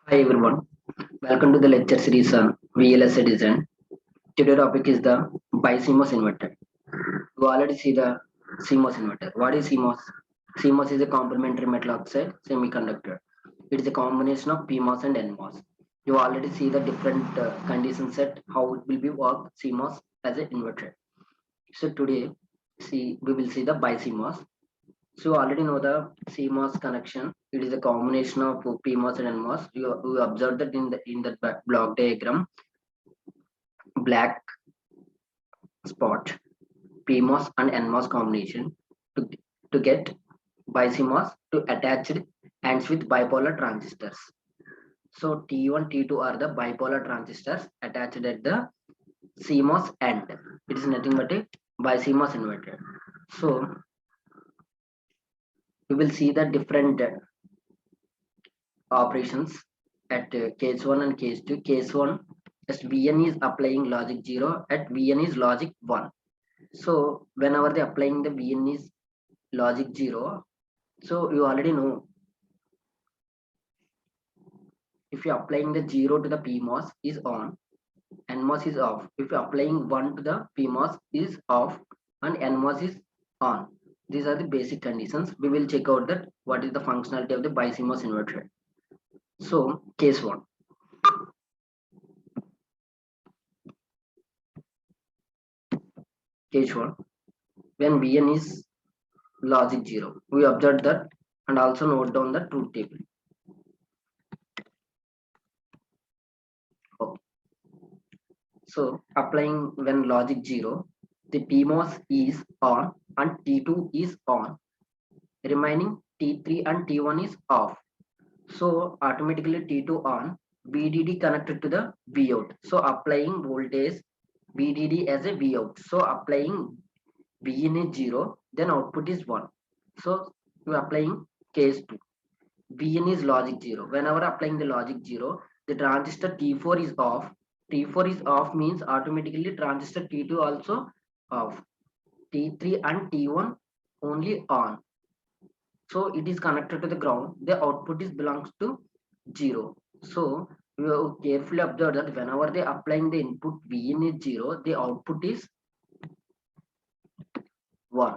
Hi everyone, welcome to the lecture series on VLSI design. Today topic is the BiCMOS inverter. You already see the CMOS inverter. What is CMOS? CMOS is a complementary metal oxide semiconductor. It is a combination of PMOS and NMOS. You already see the different condition set how it will be work CMOS as an inverter. So today we will see the BiCMOS. So you already know the CMOS connection. It is a combination of PMOS and NMOS. You observe that in the block diagram, black spot, PMOS and NMOS combination to, to get BiCMOS to attached ends with bipolar transistors. So T1, T2 are the bipolar transistors attached at the CMOS end. It is nothing but a BiCMOS inverter. So we will see the different operations at case 1 and case 2. Case 1, just Vn is applying logic 0, at Vn is logic 1. So whenever they applying the Vn is logic 0, so you already know if you applying the 0 to the PMOS is on, NMOS is off. If you applying 1 to the PMOS is off and NMOS is on. These are the basic conditions. We will check out that what is the functionality of the BiCMOS inverter. So case 1. Case 1, when Vn is logic 0, we observe that and also note down the truth table. Okay. So applying when logic 0, the PMOS is on and T2 is on, remaining T3 and T1 is off. So automatically T2 on, VDD connected to the Vout. So applying voltage VDD as a Vout. So applying Vin is 0, then output is 1. So we are applying case 2. Vn is logic 0. Whenever applying the logic 0, the transistor T4 is off. T4 is off means automatically transistor T2 also off. T3 and T1 only on. So it is connected to the ground. The output is belongs to 0. So you have carefully observe that whenever they applying the input Vn is 0, the output is 1.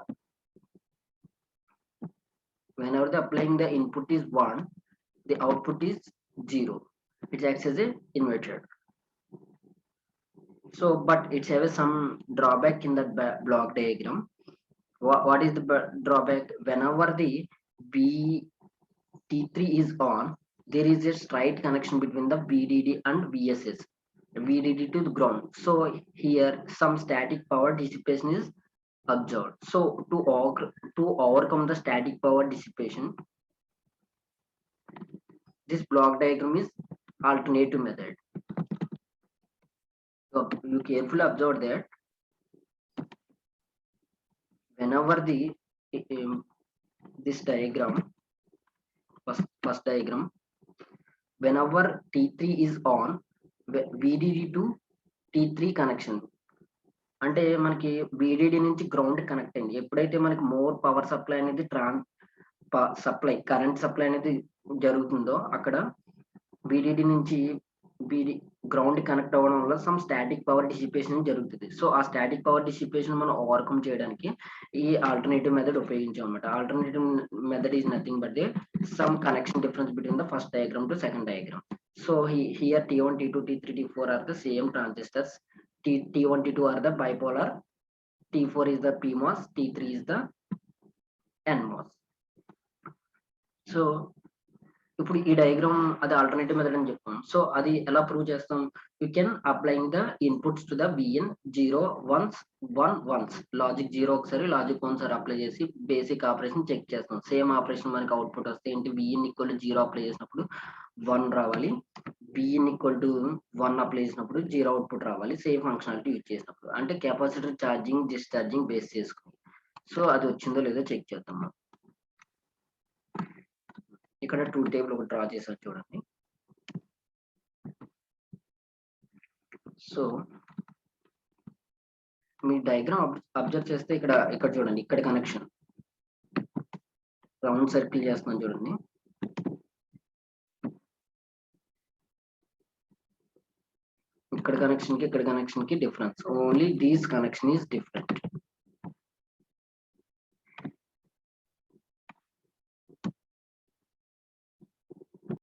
Whenever they applying the input is 1, the output is 0. It acts as a inverter. So but it has some drawback in that block diagram. What is the drawback? Whenever the T3 is on, there is a straight connection between the VDD and VSS, VDD to the ground. So here some static power dissipation is observed. So to overcome the static power dissipation, this block diagram is alternative method. So you carefully observe that whenever the this diagram, first diagram, whenever T3 is on, VDD to T3 connection, అంటే మనకి VDD నుంచి ground connect అయింది. ఎప్పుడైతే మనకి more power supply అనేది supply current supply అనేది జరుగుతుందో అక్కడ VDD నుంచి గ్రౌండ్ కనెక్ట్ అవ్వడం వల్ల సమ్ స్టాటిక్ పవర్ డిసిపేషన్ జరుగుతుంది. సో ఆ స్టాటిక్ పవర్ డిసిపేషన్ మనం ఓవర్కమ్ చేయడానికి ఈ ఆల్టర్నేటివ్ మెథడ్ ఉపయోగించాం అనమాట. Alternative method is nothing but they some connection difference between the first diagram to second diagram. So here T1, T2, T3, T4 are the same transistors. T1, T2 are the bipolar, T4 is the PMOS, T3 is the NMOS. So ఇప్పుడు ఈ diagram అది alternative method అని చెప్పాం. So అది ఎలా prove చేస్తాం? You can applying the inputs to the Vn 0 1 1 logic 0 ఒకసారి logic 1 సారి apply చేసి బేసిక్ ఆపరేషన్ చెక్ చేస్తాం. సేమ్ ఆపరేషన్ మనకి అవుట్పుట్ వస్తే ఏంటి? Vn ఈక్వల్ 0 అప్లై చేసినప్పుడు 1 రావాలి, Vn ఈక్వల్ టు 1 అప్లై చేసినప్పుడు 0 అవుట్పుట్ రావాలి. సేమ్ ఫంక్షనాలిటీ యూజ్ చేసినప్పుడు అంటే కెపాసిటర్ ఛార్జింగ్ డిశ్చార్జింగ్ బేస్ చేసుకుని. సో అది వచ్చిందో లేదో చెక్ చేద్దాం. ఇక్కడ ట్రూత్ టేబుల్ ఒకటి డ్రా చేశారు చూడండి. సో మీ డయాగ్రామ్ అబ్జర్వ్ చేస్తే ఇక్కడ చూడండి, ఇక్కడ కనెక్షన్ రౌండ్ సర్కిల్ చేస్తున్నాను చూడండి. ఇక్కడ కనెక్షన్ కి difference, only these connection is different.